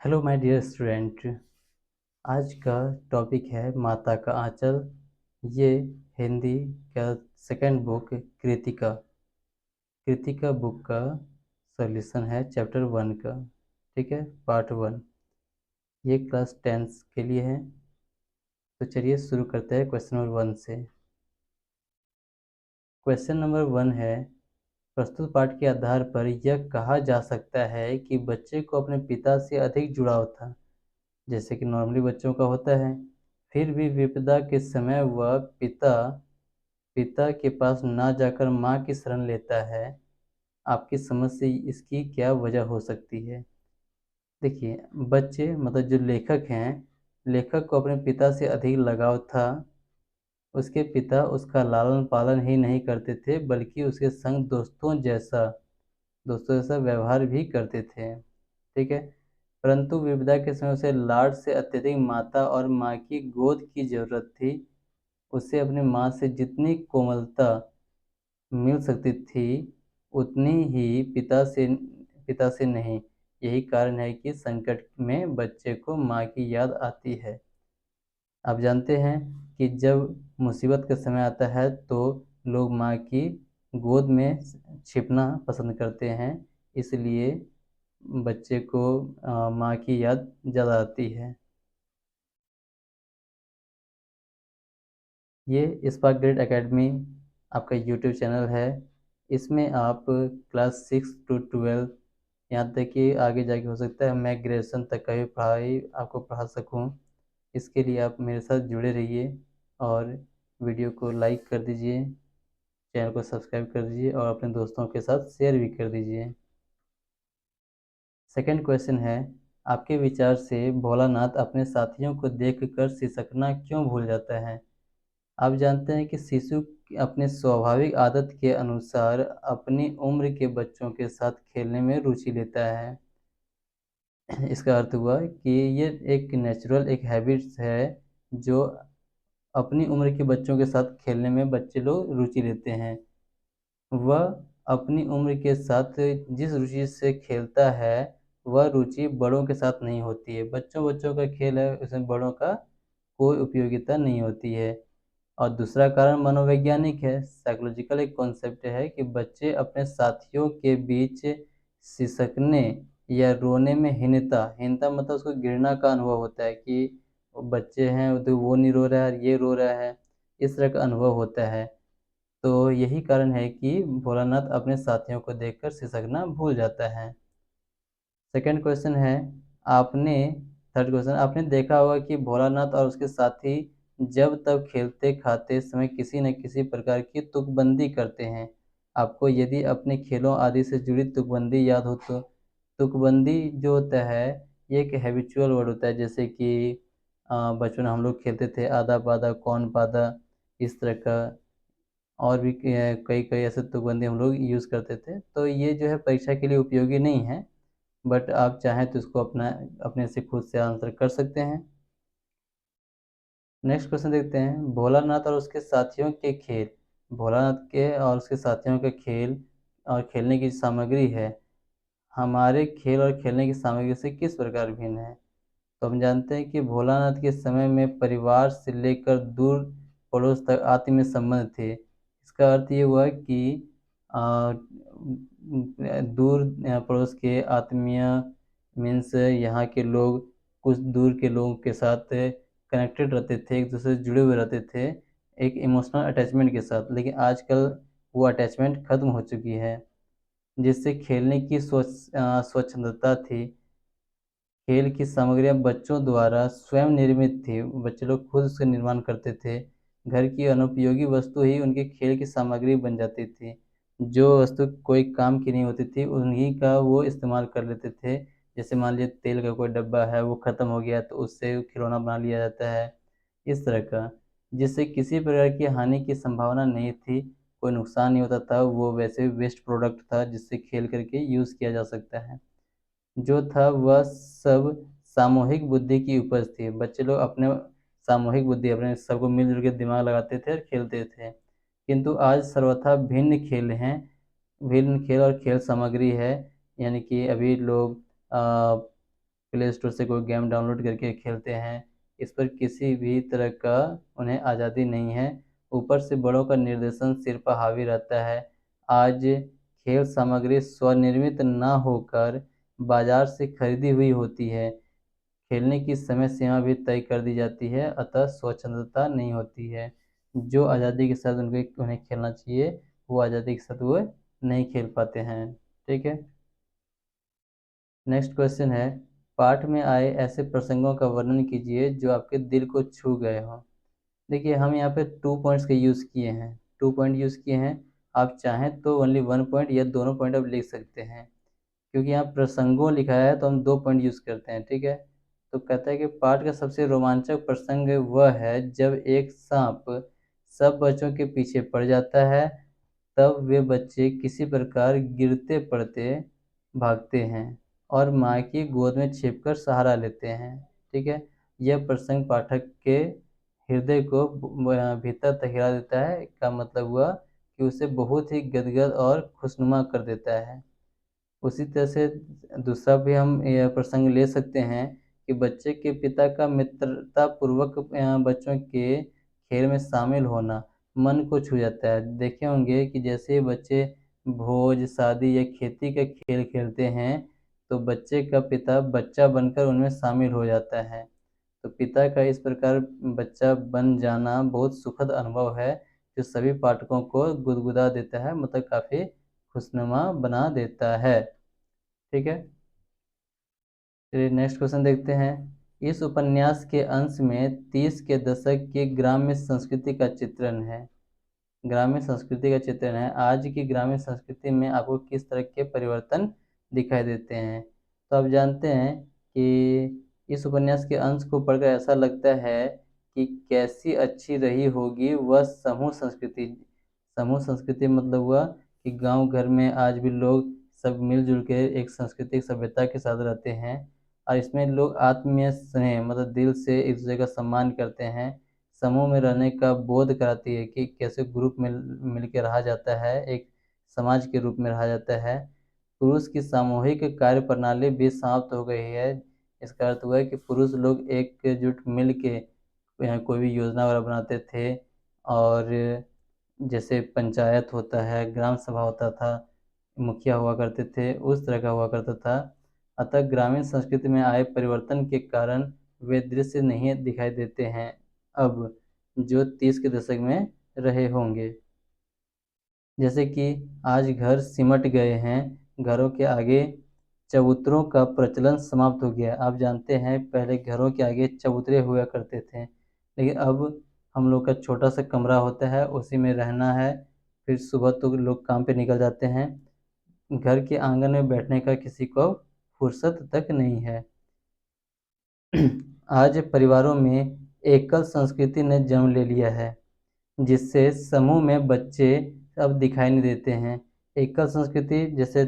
Hello my dear student. आज का topic है माता का आंचल। ये हिंदी का second book Kritika Kritika book का सॉल्यूशन है चैप्टर 1 का। ठीक है, पार्ट 1। ये क्लास 10 के लिए है। तो चलिए शुरू करते हैं क्वेश्चन नंबर 1 से। क्वेश्चन नंबर 1 है, प्रस्तुत पाठ के आधार पर यह कहा जा सकता है कि बच्चे को अपने पिता से अधिक जुड़ाव था, जैसे कि नॉर्मली बच्चों का होता है। फिर भी विपदा के समय वह पिता पिता के पास ना जाकर माँ की शरण लेता है। आपकी समझ से इसकी क्या वजह हो सकती है? देखिए, बच्चे मतलब जो लेखक हैं, लेखक को अपने पिता से अधिक लगाव था। उसके पिता उसका लालन पालन ही नहीं करते थे, बल्कि उसके संग दोस्तों जैसा व्यवहार भी करते थे। ठीक है। परंतु विपदा के समय उसे लाड से अत्यधिक माता और माँ की गोद की जरूरत थी। उसे अपनी माँ से जितनी कोमलता मिल सकती थी, उतनी ही पिता से नहीं। यही कारण है कि संकट में बच्चे को माँ की याद आती है। आप जानते हैं कि जब मुसीबत का समय आता है तो लोग माँ की गोद में छिपना पसंद करते हैं। इसलिए बच्चे को माँ की याद ज़्यादा आती है। ये स्पार्क ग्रेड एकेडमी आपका यूट्यूब चैनल है। इसमें आप क्लास 6 to 12, यहाँ तक कि आगे जाके हो सकता है मैं ग्रेजुएशन तक का भी पढ़ाई आपको पढ़ा सकूँ। इसके लिए आप मेरे साथ जुड़े रहिए और वीडियो को लाइक कर दीजिए, चैनल को सब्सक्राइब कर दीजिए और अपने दोस्तों के साथ शेयर भी कर दीजिए। सेकंड क्वेश्चन है, आपके विचार से भोलानाथ अपने साथियों को देखकर सिसकना क्यों भूल जाता है? आप जानते हैं कि शिशु अपने स्वाभाविक आदत के अनुसार अपनी उम्र के बच्चों के साथ खेलने में रुचि लेता है। इसका अर्थ हुआ कि ये एक नेचुरल एक हैबिट्स है जो अपनी उम्र के बच्चों के साथ खेलने में बच्चे लोग रुचि लेते हैं। वह अपनी उम्र के साथ जिस रुचि से खेलता है, वह रुचि बड़ों के साथ नहीं होती है। बच्चों बच्चों का खेल है, उसमें बड़ों का कोई उपयोगिता नहीं होती है। और दूसरा कारण मनोवैज्ञानिक है, साइकोलॉजिकल एक कॉन्सेप्ट है कि बच्चे अपने साथियों के बीच सिसकने या रोने में हीनता हीनता मतलब उसको घृणा का अनुभव होता है कि वो बच्चे हैं तो वो नहीं रो रहा है, ये रो रहा है, इस तरह का अनुभव होता है। तो यही कारण है कि भोलानाथ अपने साथियों को देखकर सिसकना भूल जाता है। सेकंड क्वेश्चन है, आपने थर्ड क्वेश्चन, आपने देखा होगा कि भोलानाथ और उसके साथी जब तब खेलते खाते समय किसी न किसी प्रकार की तुकबंदी करते हैं। आपको यदि अपने खेलों आदि से जुड़ी तुकबंदी याद हो तो तुकबंदी जो होता है, ये एक हैबिचुअल वर्ड होता है। जैसे कि बचपन में हम लोग खेलते थे आधा पादा कौन पादा, इस तरह का। और भी कई कई ऐसे तुकबंदी हम लोग यूज़ करते थे। तो ये जो है परीक्षा के लिए उपयोगी नहीं है, बट आप चाहें तो इसको अपने से खुद से आंसर कर सकते हैं। नेक्स्ट क्वेश्चन देखते हैं, भोलानाथ और उसके साथियों के खेल। भोलानाथ के और उसके साथियों के खेल और खेलने की सामग्री है, हमारे खेल और खेलने की सामग्री से किस प्रकार भिन्न है? तो हम जानते हैं कि भोलानाथ के समय में परिवार से लेकर दूर पड़ोस तक आत्मीय संबंध थे। इसका अर्थ ये हुआ कि आ, दूर पड़ोस के आत्मीय मीन्स यहाँ के लोग कुछ दूर के लोगों के साथ कनेक्टेड रहते थे, एक दूसरे से जुड़े हुए रहते थे एक इमोशनल अटैचमेंट के साथ। लेकिन आजकल वो अटैचमेंट खत्म हो चुकी है, जिससे खेलने की स्वच्छंदता थी। खेल की सामग्रियां बच्चों द्वारा स्वयं निर्मित थी, बच्चे लोग खुद उसका निर्माण करते थे। घर की अनुपयोगी वस्तु ही उनके खेल की सामग्री बन जाती थी। जो वस्तु कोई काम की नहीं होती थी, उन्हीं का वो इस्तेमाल कर लेते थे। जैसे मान लीजिए तेल का कोई डब्बा है, वो ख़त्म हो गया तो उससे खिलौना बना लिया जाता है, इस तरह का। जिससे किसी प्रकार की हानि की संभावना नहीं थी, कोई नुकसान नहीं होता था, वो वैसे वेस्ट प्रोडक्ट था जिससे खेल करके यूज़ किया जा सकता है। जो था वह सब सामूहिक बुद्धि की उपज थी। बच्चे लोग अपने सामूहिक बुद्धि अपने सबको मिलजुल के दिमाग लगाते थे और खेलते थे। किंतु आज सर्वथा भिन्न खेल हैं, भिन्न खेल और खेल सामग्री है। यानी कि अभी लोग प्ले स्टोर से कोई गेम डाउनलोड करके खेलते हैं। इस पर किसी भी तरह का उन्हें आज़ादी नहीं है। ऊपर से बड़ों का निर्देशन सिर पर हावी रहता है। आज खेल सामग्री स्वनिर्मित न होकर बाजार से खरीदी हुई होती है। खेलने की समय सीमा भी तय कर दी जाती है, अतः स्वच्छंदता नहीं होती है। जो आज़ादी के साथ उन्हें खेलना चाहिए, वो आज़ादी के साथ वो नहीं खेल पाते हैं। ठीक है। नेक्स्ट क्वेश्चन है, पाठ में आए ऐसे प्रसंगों का वर्णन कीजिए जो आपके दिल को छू गए हों। देखिए, हम यहाँ पे 2 पॉइंट्स के यूज़ किए हैं, 2 पॉइंट यूज़ किए हैं। आप चाहें तो ओनली 1 पॉइंट या दोनों पॉइंट आप लिख सकते हैं। क्योंकि यहाँ प्रसंगों लिखा है तो हम 2 पॉइंट यूज़ करते हैं। ठीक है। तो कहता है कि पाठ का सबसे रोमांचक प्रसंग वह है जब एक सांप सब बच्चों के पीछे पड़ जाता है। तब वे बच्चे किसी प्रकार गिरते पड़ते भागते हैं और माँ की गोद में छिपकर सहारा लेते हैं। ठीक है। यह प्रसंग पाठक के हृदय को भीतर तक हिला देता है। का मतलब हुआ कि उसे बहुत ही गदगद और खुशनुमा कर देता है। उसी तरह से दूसरा भी हम यह प्रसंग ले सकते हैं कि बच्चे के पिता का मित्रता पूर्वक बच्चों के खेल में शामिल होना मन को छू जाता है। देखे होंगे कि जैसे बच्चे भोज, शादी या खेती का खेल खेलते हैं तो बच्चे का पिता बच्चा बनकर उनमें शामिल हो जाता है। तो पिता का इस प्रकार बच्चा बन जाना बहुत सुखद अनुभव है, जो सभी पाठकों को गुदगुदा देता है, मतलब काफ़ी खुशनुमा बना देता है। ठीक है। चलिए नेक्स्ट क्वेश्चन देखते हैं। इस उपन्यास के अंश में 30 के दशक की ग्राम्य संस्कृति का चित्रण है। ग्रामीण संस्कृति का चित्रण है। आज की ग्रामीण संस्कृति में आपको किस तरह के परिवर्तन दिखाई देते हैं। तो आप जानते हैं कि इस उपन्यास के अंश को पढ़कर ऐसा लगता है कि कैसी अच्छी रही होगी वह समूह संस्कृति। समूह संस्कृति मतलब हुआ कि गांव घर में आज भी लोग सब मिलजुल के एक सांस्कृतिक सभ्यता के साथ रहते हैं। और इसमें लोग आत्मीय स्नेह मतलब दिल से एक दूसरे का सम्मान करते हैं। समूह में रहने का बोध कराती है कि कैसे ग्रुप में मिल के रहा जाता है, एक समाज के रूप में रहा जाता है। पुरुष की सामूहिक कार्य प्रणाली भी समाप्त हो गई है। इसका अर्थ हुआ है कि पुरुष लोग एकजुट मिल के कोई भी योजना वगैरह बनाते थे। और जैसे पंचायत होता है, ग्राम सभा होता था, मुखिया हुआ करते थे, उस तरह का हुआ करता था। अतः ग्रामीण संस्कृति में आए परिवर्तन के कारण वे दृश्य नहीं दिखाई देते हैं अब, जो 30 के दशक में रहे होंगे। जैसे कि आज घर सिमट गए हैं, घरों के आगे चबूतरों का प्रचलन समाप्त हो गया। आप जानते हैं पहले घरों के आगे चबूतरे हुआ करते थे, लेकिन अब हम लोग का छोटा सा कमरा होता है, उसी में रहना है। फिर सुबह तो लोग काम पे निकल जाते हैं, घर के आंगन में बैठने का किसी को फुर्सत तक नहीं है। आज परिवारों में एकल संस्कृति ने जन्म ले लिया है, जिससे समूह में बच्चे अब दिखाई नहीं देते हैं। एकल संस्कृति जैसे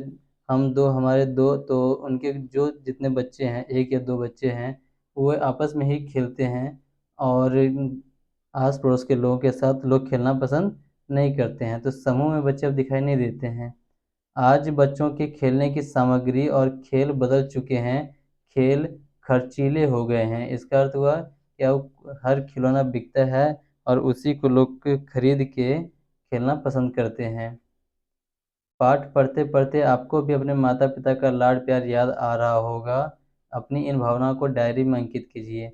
हम दो, हमारे दो, तो उनके जो जितने बच्चे हैं, एक या दो बच्चे हैं, वो आपस में ही खेलते हैं। और आस पड़ोस के लोगों के साथ लोग खेलना पसंद नहीं करते हैं, तो समूह में बच्चे अब दिखाई नहीं देते हैं। आज बच्चों के खेलने की सामग्री और खेल बदल चुके हैं। खेल खर्चीले हो गए हैं। इसका अर्थ हुआ कि अब हर खिलौना बिकता है और उसी को लोग खरीद के खेलना पसंद करते हैं। पाठ पढ़ते पढ़ते आपको भी अपने माता पिता का लाड प्यार याद आ रहा होगा। अपनी इन भावनाओं को डायरी में अंकित कीजिए।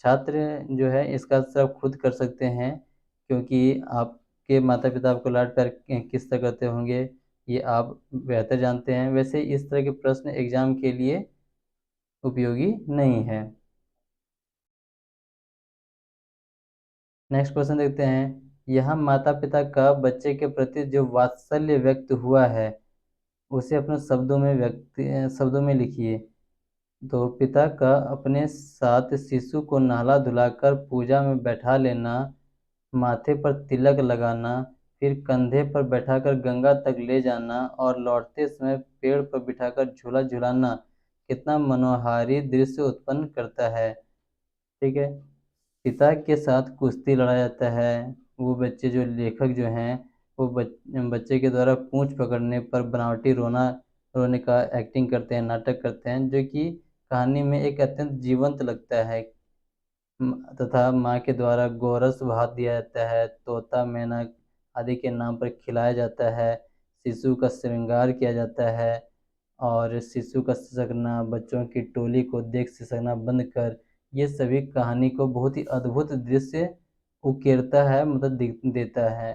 छात्र जो है इसका सब खुद कर सकते हैं, क्योंकि आपके माता पिता आपको लाड प्यार किस तरह करते होंगे ये आप बेहतर जानते हैं। वैसे इस तरह के प्रश्न एग्जाम के लिए उपयोगी नहीं है। नेक्स्ट क्वेश्चन देखते हैं। यहाँ माता पिता का बच्चे के प्रति जो वात्सल्य व्यक्त हुआ है उसे अपने शब्दों में लिखिए। तो पिता का अपने साथ शिशु को नहला धुलाकर पूजा में बैठा लेना, माथे पर तिलक लगाना, फिर कंधे पर बैठाकर गंगा तक ले जाना और लौटते समय पेड़ पर बिठाकर झूला झुलाना कितना मनोहारी दृश्य उत्पन्न करता है। ठीक है। पिता के साथ कुश्ती लड़ा जाता है। वो बच्चे जो लेखक जो हैं वो बच्चे के द्वारा पूंछ पकड़ने पर बनावटी रोने का एक्टिंग करते हैं, नाटक करते हैं, जो कि कहानी में एक अत्यंत जीवंत लगता है तथा माँ के द्वारा गोरस भात दिया जाता है, तोता मैना आदि के नाम पर खिलाया जाता है, शिशु का श्रृंगार किया जाता है और शिशु का सिसकना, बच्चों की टोली को देख सिसकना बंद कर, ये सभी कहानी को बहुत ही अद्भुत दृश्य उकेरता है, मतलब देता है।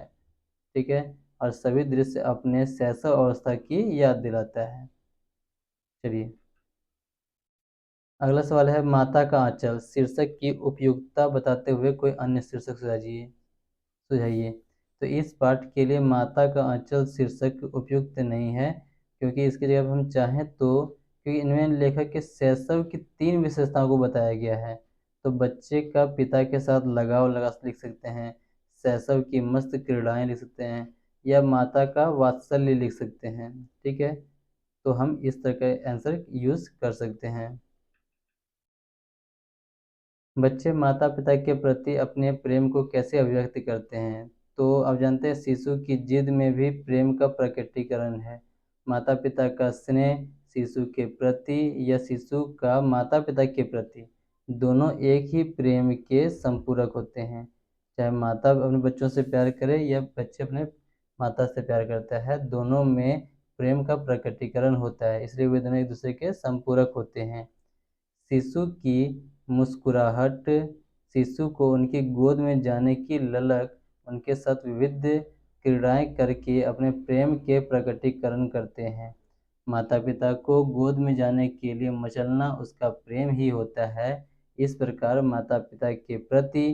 ठीक है, और सभी दृश्य अपने शैशव अवस्था की याद दिलाता है। चलिए, अगला सवाल है, माता का आंचल शीर्षक की उपयुक्तता बताते हुए कोई अन्य शीर्षक सुझाइए। तो इस पाठ के लिए माता का आंचल शीर्षक उपयुक्त नहीं है, क्योंकि इसकी जगह हम चाहें तो, क्योंकि इनमें लेखक के शैशव की 3 विशेषताओं को बताया गया है। तो बच्चे का पिता के साथ लगाव लिख सकते हैं, शैशव की मस्त क्रीड़ाएं लिख सकते हैं, या माता का वात्सल्य लिख सकते हैं। ठीक है, तो हम इस तरह का आंसर यूज कर सकते हैं। बच्चे माता पिता के प्रति अपने प्रेम को कैसे अभिव्यक्त करते हैं? तो आप जानते हैं शिशु की जिद में भी प्रेम का प्रकटीकरण है। माता पिता का स्नेह शिशु के प्रति या शिशु का माता पिता के प्रति, दोनों एक ही प्रेम के संपूरक होते हैं। चाहे माता अपने बच्चों से प्यार करे या बच्चे अपने माता से प्यार करता है, दोनों में प्रेम का प्रकटीकरण होता है, इसलिए वे दोनों एक दूसरे के संपूरक होते हैं। शिशु की मुस्कुराहट शिशु को उनकी गोद में जाने की ललक, उनके साथ विविध क्रीड़ाएं करके अपने प्रेम के प्रकटीकरण करते हैं। माता पिता को गोद में जाने के लिए मचलना उसका प्रेम ही होता है। इस प्रकार माता पिता के प्रति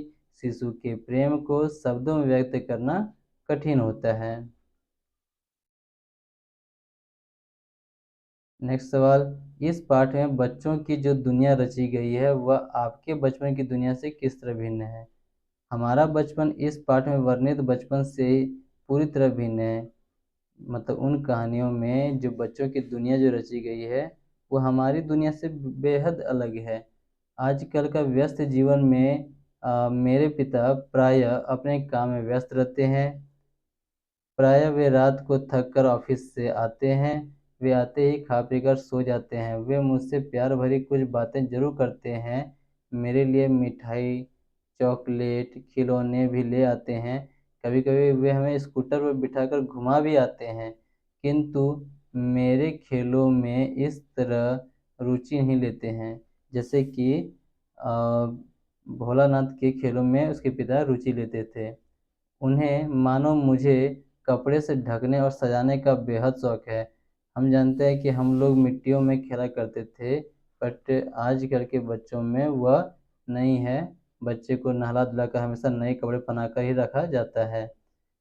शिशु के प्रेम को शब्दों में व्यक्त करना कठिन होता है। नेक्स्ट सवाल, इस पाठ में बच्चों की जो दुनिया रची गई है वह आपके बचपन की दुनिया से किस तरह भिन्न है? हमारा बचपन इस पाठ में वर्णित बचपन से पूरी तरह भिन्न है। मतलब उन कहानियों में जो बच्चों की दुनिया जो रची गई है वो हमारी दुनिया से बेहद अलग है। आजकल का व्यस्त जीवन में मेरे पिता प्रायः अपने काम में व्यस्त रहते हैं। प्रायः वे रात को थक कर ऑफिस से आते हैं। वे आते ही खा पी कर सो जाते हैं। वे मुझसे प्यार भरी कुछ बातें जरूर करते हैं, मेरे लिए मिठाई, चॉकलेट, खिलौने भी ले आते हैं। कभी कभी वे हमें स्कूटर पर बिठाकर घुमा भी आते हैं, किंतु मेरे खेलों में इस तरह रुचि नहीं लेते हैं जैसे कि भोलानाथ के खेलों में उसके पिता रुचि लेते थे। उन्हें मानो मुझे कपड़े से ढकने और सजाने का बेहद शौक है। हम जानते हैं कि हम लोग मिट्टियों में खेला करते थे, बट आजकल के बच्चों में वह नहीं है। बच्चे को नहला धुलाकर हमेशा नए कपड़े पहनाकर ही रखा जाता है।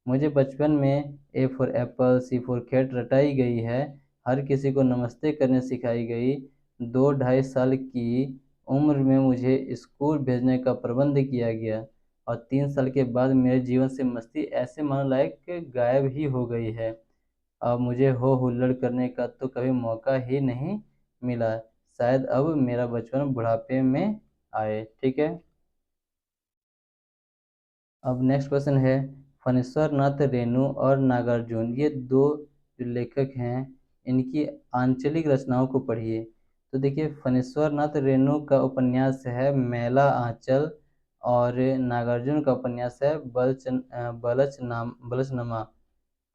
मुझे बचपन में A for apple, C for cat रटाई गई है। हर किसी को नमस्ते करने सिखाई गई। 2 ढाई साल की उम्र में मुझे स्कूल भेजने का प्रबंध किया गया और 3 साल के बाद मेरे जीवन से मस्ती ऐसे मानो लायक गायब ही हो गई है। अब मुझे हो हुल्लड़ करने का तो कभी मौका ही नहीं मिला। शायद अब मेरा बचपन बुढ़ापे में आए। ठीक है, अब नेक्स्ट क्वेश्चन है, फणीश्वर नाथ रेणु और नागार्जुन ये दो जो लेखक हैं, इनकी आंचलिक रचनाओं को पढ़िए। तो देखिए, फणीश्वर नाथ रेणु का उपन्यास है मैला आंचल और नागार्जुन का उपन्यास है बलचनमा।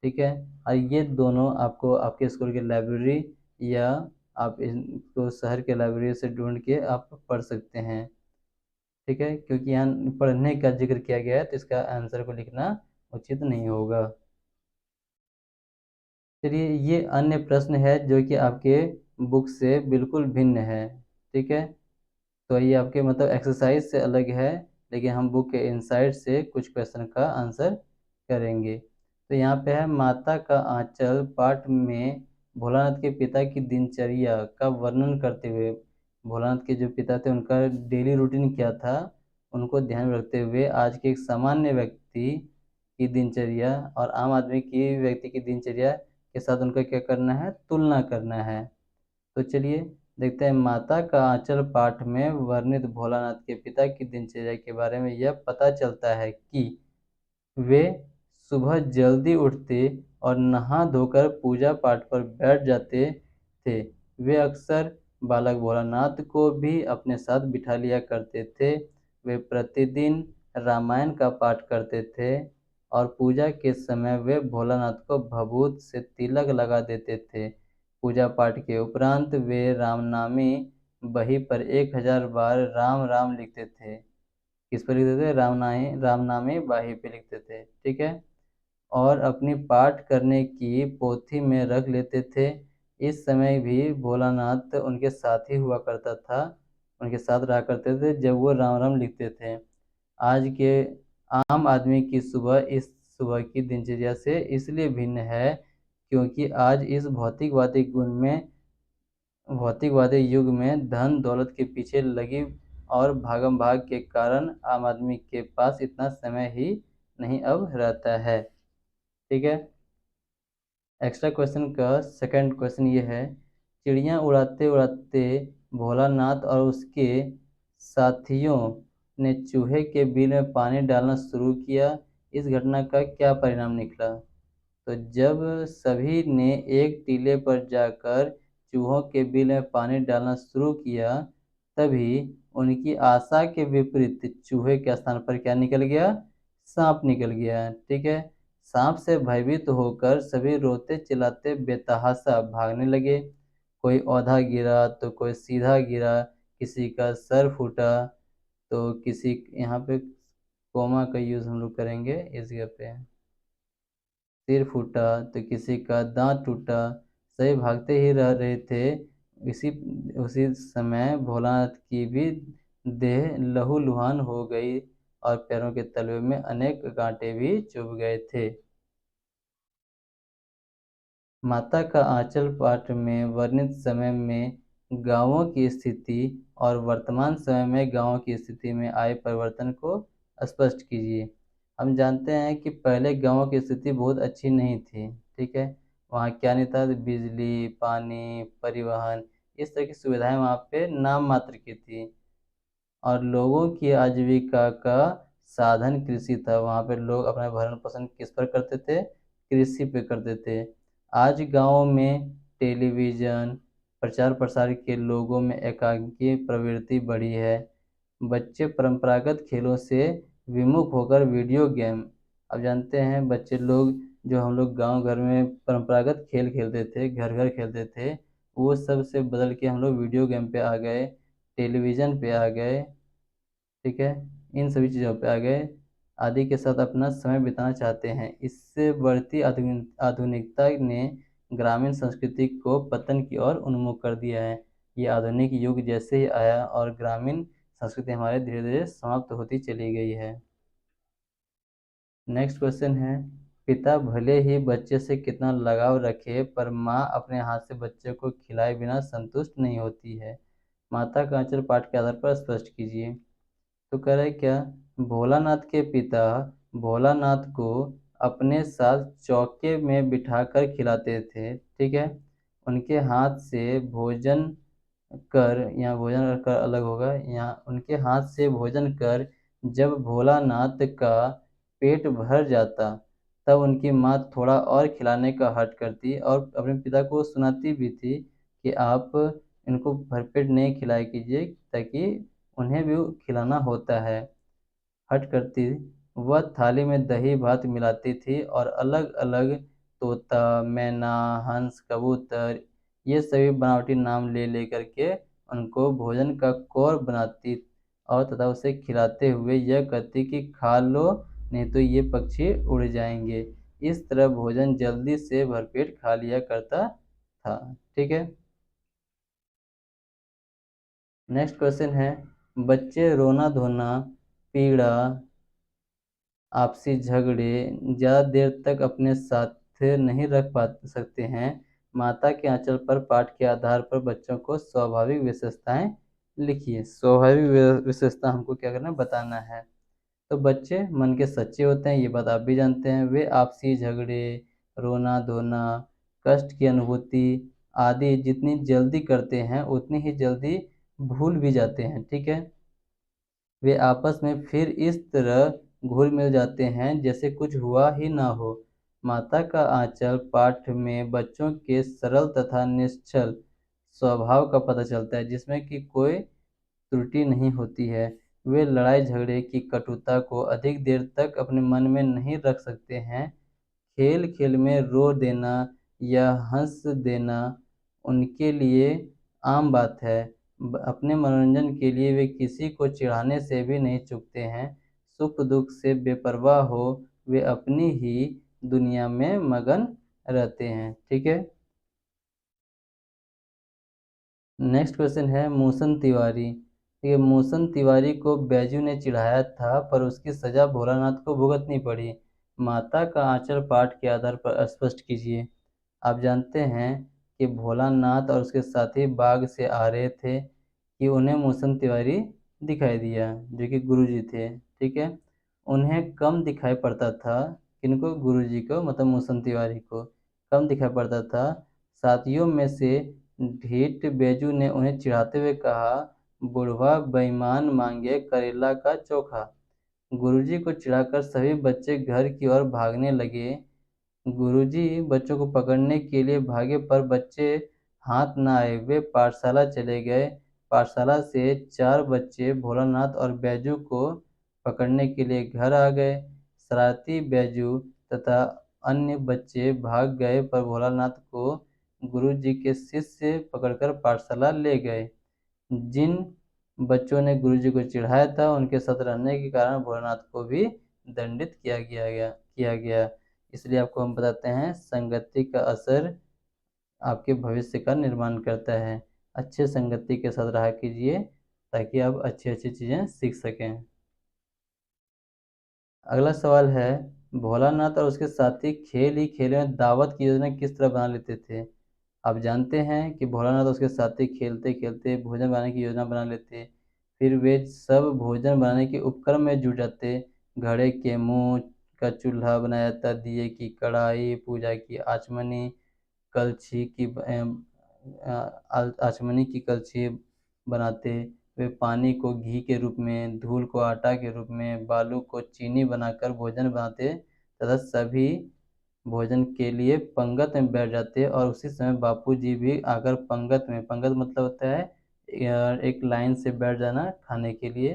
ठीक है, और ये दोनों आपको आपके स्कूल की लाइब्रेरी या आप इनको शहर के लाइब्रेरी से ढूंढ के आप पढ़ सकते हैं। ठीक है, क्योंकि यहाँ पढ़ने का जिक्र किया गया है तो इसका आंसर को लिखना उचित नहीं होगा। चलिए, ये अन्य प्रश्न है जो कि आपके बुक से बिल्कुल भिन्न है। ठीक है, तो ये आपके मतलब एक्सरसाइज से अलग है, लेकिन हम बुक के इनसाइड से कुछ क्वेश्चन का आंसर करेंगे। तो यहाँ पे है, माता का आंचल पाठ में भोलानाथ के पिता की दिनचर्या का वर्णन करते हुए, भोलानाथ के जो पिता थे उनका डेली रूटीन क्या था उनको ध्यान में रखते हुए आज के एक सामान्य व्यक्ति की दिनचर्या और आम आदमी की व्यक्ति की दिनचर्या के साथ उनका क्या करना है, तुलना करना है। तो चलिए देखते हैं, माता का आंचल पाठ में वर्णित भोलानाथ के पिता की दिनचर्या के बारे में यह पता चलता है कि वे सुबह जल्दी उठते और नहा धोकर पूजा पाठ पर बैठ जाते थे। वे अक्सर बालक भोलानाथ को भी अपने साथ बिठा लिया करते थे। वे प्रतिदिन रामायण का पाठ करते थे और पूजा के समय वे भोलानाथ को भभूत से तिलक लगा देते थे। पूजा पाठ के उपरांत वे रामनामी बही पर 1000 बार राम राम लिखते थे। किस पर लिखते थे? रामनामी बही पे लिखते थे, ठीक है। और अपनी पाठ करने की पोथी में रख लेते थे। इस समय भी भोलानाथ उनके साथ ही हुआ करता था, उनके साथ रहा करते थे जब वो राम राम लिखते थे। आज के आम आदमी की सुबह इस सुबह की दिनचर्या से इसलिए भिन्न है क्योंकि आज इस भौतिकवादी युग में धन दौलत के पीछे लगी और भागम भाग के कारण आम आदमी के पास इतना समय ही नहीं अब रहता है, ठीक है। एक्स्ट्रा क्वेश्चन का सेकंड क्वेश्चन ये है, चिड़िया उड़ाते उड़ाते भोलानाथ और उसके साथियों ने चूहे के बिल में पानी डालना शुरू किया। इस घटना का क्या परिणाम निकला? तो जब सभी ने एक टीले पर जाकर चूहों के बिल में पानी डालना शुरू किया, तभी उनकी आशा के विपरीत चूहे के स्थान पर क्या निकल गया? सांप निकल गया, ठीक है। सांप से भयभीत होकर सभी रोते चिल्लाते बेतहाशा भागने लगे। कोई औंधा गिरा तो कोई सीधा गिरा, किसी का सर फूटा तो किसी, यहाँ पे कोमा का यूज़ हम लोग करेंगे इस जगह पे, सिर फूटा तो किसी का दांत टूटा। सभी भागते ही रह रहे थे। इसी उसी समय भोलानाथ की भी देह लहूलुहान हो गई और पैरों के तलवे में अनेक कांटे भी चुभ गए थे। माता का आंचल पाठ में वर्णित समय में गांवों की स्थिति और वर्तमान समय में गांवों की स्थिति में आए परिवर्तन को स्पष्ट कीजिए। हम जानते हैं कि पहले गांवों की स्थिति बहुत अच्छी नहीं थी, ठीक है। वहाँ क्या नहीं था? बिजली, पानी, परिवहन, इस तरह की सुविधाएं वहाँ पे नाम मात्र की थी और लोगों की आजीविका का साधन कृषि था। वहाँ पे लोग अपना भरण पोषण किस पर करते थे? कृषि पे करते थे। आज गाँव में टेलीविज़न, प्रचार प्रसार के लोगों में एकांकी प्रवृत्ति बढ़ी है। बच्चे परंपरागत खेलों से विमुख होकर वीडियो गेम, अब जानते हैं बच्चे लोग जो हम लोग गांव घर में परंपरागत खेल खेलते थे, घर घर खेलते थे, वो सब से बदल के हम लोग वीडियो गेम पे आ गए, टेलीविज़न पे आ गए, ठीक है। इन सभी चीज़ों पे आ गए, आदि के साथ अपना समय बिताना चाहते हैं। इससे बढ़ती आधुनिकता ने ग्रामीण संस्कृति को पतन की ओर उन्मुख कर दिया है। ये आधुनिक युग जैसे ही आया और ग्रामीण संस्कृति हमारे धीरे धीरे समाप्त होती चली गई है। नेक्स्ट क्वेश्चन है, पिता भले ही बच्चे से कितना लगाव रखे पर माँ अपने हाथ से बच्चे को खिलाए बिना संतुष्ट नहीं होती है। माता का आंचल पाठ के आधार पर स्पष्ट कीजिए। तो कह रहे क्या? भोलानाथ के पिता भोलानाथ को अपने साथ चौके में बिठाकर खिलाते थे, ठीक है। उनके हाथ से भोजन कर, यहाँ भोजन कर अलग होगा, यहाँ उनके हाथ से भोजन कर जब भोलानाथ का पेट भर जाता तब उनकी माँ थोड़ा और खिलाने का हट करती और अपने पिता को सुनाती भी थी कि आप इनको भरपेट नहीं खिलाया कीजिए ताकि उन्हें भी खिलाना होता है। हट करती, वह थाली में दही भात मिलाती थी और अलग अलग तोता, मैना, हंस, कबूतर, ये सभी बनावटी नाम ले ले करके उनको भोजन का कौर बनाती और तथा उसे खिलाते हुए यह कहती कि खा लो नहीं तो ये पक्षी उड़ जाएंगे। इस तरह भोजन जल्दी से भरपेट खा लिया करता था, ठीक है। नेक्स्ट क्वेश्चन है, बच्चे रोना धोना, पीड़ा, आपसी झगड़े ज़्यादा देर तक अपने साथ नहीं रख पा सकते हैं। माता के आंचल पर पाठ के आधार पर बच्चों को स्वाभाविक विशेषताएं लिखिए। स्वाभाविक विशेषता हमको क्या करना है? बताना है। तो बच्चे मन के सच्चे होते हैं, ये बात आप भी जानते हैं। वे आपसी झगड़े, रोना धोना, कष्ट की अनुभूति आदि जितनी जल्दी करते हैं उतनी ही जल्दी भूल भी जाते हैं, ठीक है। वे आपस में फिर इस तरह घुल मिल जाते हैं जैसे कुछ हुआ ही ना हो। माता का आंचल पाठ में बच्चों के सरल तथा निश्चल स्वभाव का पता चलता है, जिसमें कि कोई त्रुटि नहीं होती है। वे लड़ाई झगड़े की कटुता को अधिक देर तक अपने मन में नहीं रख सकते हैं। खेल खेल में रो देना या हंस देना उनके लिए आम बात है। अपने मनोरंजन के लिए वे किसी को चिढ़ाने से भी नहीं चूकते हैं। सुख दुख से बेपरवाह हो, वे अपनी ही दुनिया में मगन रहते हैं। ठीक है। नेक्स्ट क्वेश्चन है मूसन तिवारी। ये मूसन तिवारी को बैजू ने चिढ़ाया था, पर उसकी सजा भोलानाथ को भुगतनी पड़ी। माता का आंचल पाठ के आधार पर स्पष्ट कीजिए। आप जानते हैं कि भोलानाथ और उसके साथी बाग से आ रहे थे कि उन्हें मूसन तिवारी दिखाई दिया, जो कि गुरुजी थे। ठीक है। उन्हें कम दिखाई पड़ता था। किनको? गुरुजी को, मतलब मूसन तिवारी को कम दिखाई पड़ता था। साथियों में से ढीठ बेजू ने उन्हें चिढ़ाते हुए कहा, बुढ़वा बेईमान मांगे करेला का चोखा। गुरुजी को चिढ़ाकर सभी बच्चे घर की ओर भागने लगे। गुरुजी बच्चों को पकड़ने के लिए भागे, पर बच्चे हाथ न आए। वे पाठशाला चले गए। पाठशाला से 4 बच्चे भोलानाथ और बैजू को पकड़ने के लिए घर आ गए। शरारती बैजू तथा अन्य बच्चे भाग गए, पर भोलानाथ को गुरुजी के शिष्य पकड़कर पाठशाला ले गए। जिन बच्चों ने गुरुजी को चिढ़ाया था, उनके साथ रहने के कारण भोलानाथ को भी दंडित किया गया। इसलिए आपको हम बताते हैं, संगति का असर आपके भविष्य का निर्माण करता है। अच्छे संगति के साथ रहा कीजिए, ताकि आप अच्छी अच्छी चीज़ें सीख सकें। अगला सवाल है, भोलानाथ और उसके साथी खेल ही खेल में दावत की योजना किस तरह बना लेते थे। आप जानते हैं कि भोलानाथ और उसके साथी खेलते खेलते भोजन बनाने की योजना बना लेते। फिर वे सब भोजन बनाने के उपक्रम में जुट जाते। घड़े के मुंह का चूल्हा बनाया जाता, दिए की कढ़ाई, पूजा की आचमनी, कलछी की आचमनी की कलछी बनाते। वे पानी को घी के रूप में, धूल को आटा के रूप में, बालू को चीनी बनाकर भोजन बनाते तथा सभी भोजन के लिए पंगत में बैठ जाते। और उसी समय बापूजी भी आकर पंगत में, पंगत मतलब होता है एक लाइन से बैठ जाना खाने के लिए,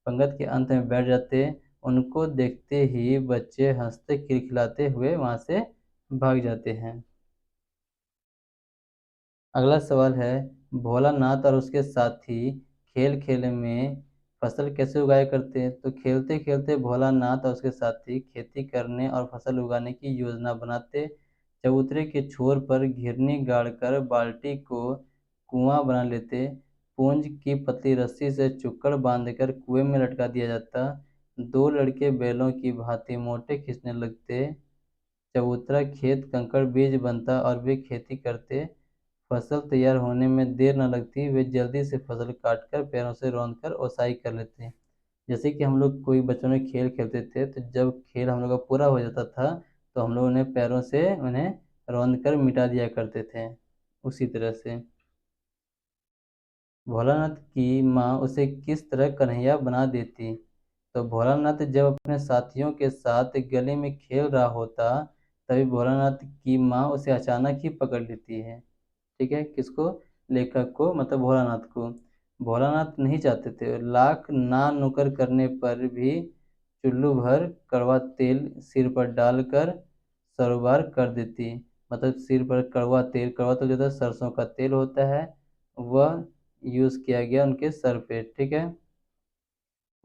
पंगत के अंत में बैठ जाते। उनको देखते ही बच्चे हंसते खिलखिलाते हुए वहां से भाग जाते हैं। अगला सवाल है, भोलानाथ और उसके साथी खेल खेल में फसल कैसे उगाया करते हैं। तो खेलते खेलते भोलानाथ और उसके साथी खेती करने और फसल उगाने की योजना बनाते। चबूतरे के छोर पर घिरनी गाड़कर बाल्टी को कुआं बना लेते। पूंज की पतली रस्सी से चुक्कड़ बांधकर कुएं में लटका दिया जाता। 2 लड़के बैलों की भांति मोटे खींचने लगते। चबूतरा खेत कंकड़ बीज बनता और वे खेती करते। फसल तैयार होने में देर न लगती। वे जल्दी से फसल काटकर पैरों से रौंदकर ओसाई कर लेते। जैसे कि हम लोग कोई बच्चों में खेल खेलते थे, तो जब खेल हम लोग का पूरा हो जाता था, तो हम लोग उन्हें पैरों से उन्हें रौंद कर मिटा दिया करते थे। उसी तरह से भोलानाथ की माँ उसे किस तरह कन्हैया बना देती। तो भोलानाथ जब अपने साथियों के साथ गली में खेल रहा होता, तभी भोलानाथ की माँ उसे अचानक ही पकड़ लेती है। ठीक है। किसको? लेखक को, मतलब भोलानाथ को। भोलानाथ नहीं चाहते थे। लाख ना नुकर करने पर भी चुल्लू भर कड़वा तेल सिर पर डालकर सरोबार कर देती। मतलब सिर पर कड़वा तेल, कड़वा तेल जो होता है सरसों का तेल होता है, वह यूज़ किया गया उनके सर पे। ठीक है।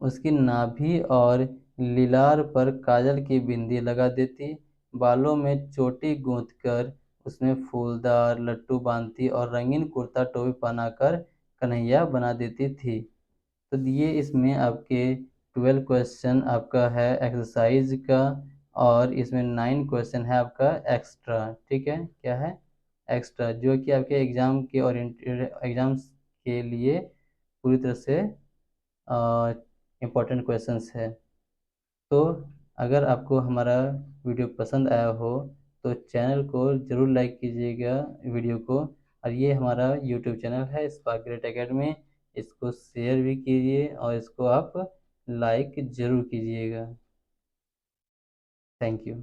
उसकी नाभि और लीलार पर काजल की बिंदी लगा देती। बालों में चोटी गूंथकर उसमें फूलदार लट्टू बांधती और रंगीन कुर्ता टोपी पहनाकर कन्हैया बना देती थी। तो ये इसमें आपके 12 क्वेश्चन आपका है एक्सरसाइज का, और इसमें 9 क्वेश्चन है आपका एक्स्ट्रा। ठीक है। क्या है? एक्स्ट्रा, जो कि आपके एग्जाम के ओरिएंटेड, एग्जाम्स के लिए पूरी तरह से इम्पोर्टेंट क्वेश्चंस है। तो अगर आपको हमारा वीडियो पसंद आया हो, तो चैनल को ज़रूर लाइक कीजिएगा वीडियो को। और ये हमारा यूट्यूब चैनल है स्पार्क ग्रेट एकेडमी, इसको शेयर भी कीजिए और इसको आप लाइक ज़रूर कीजिएगा। Thank you.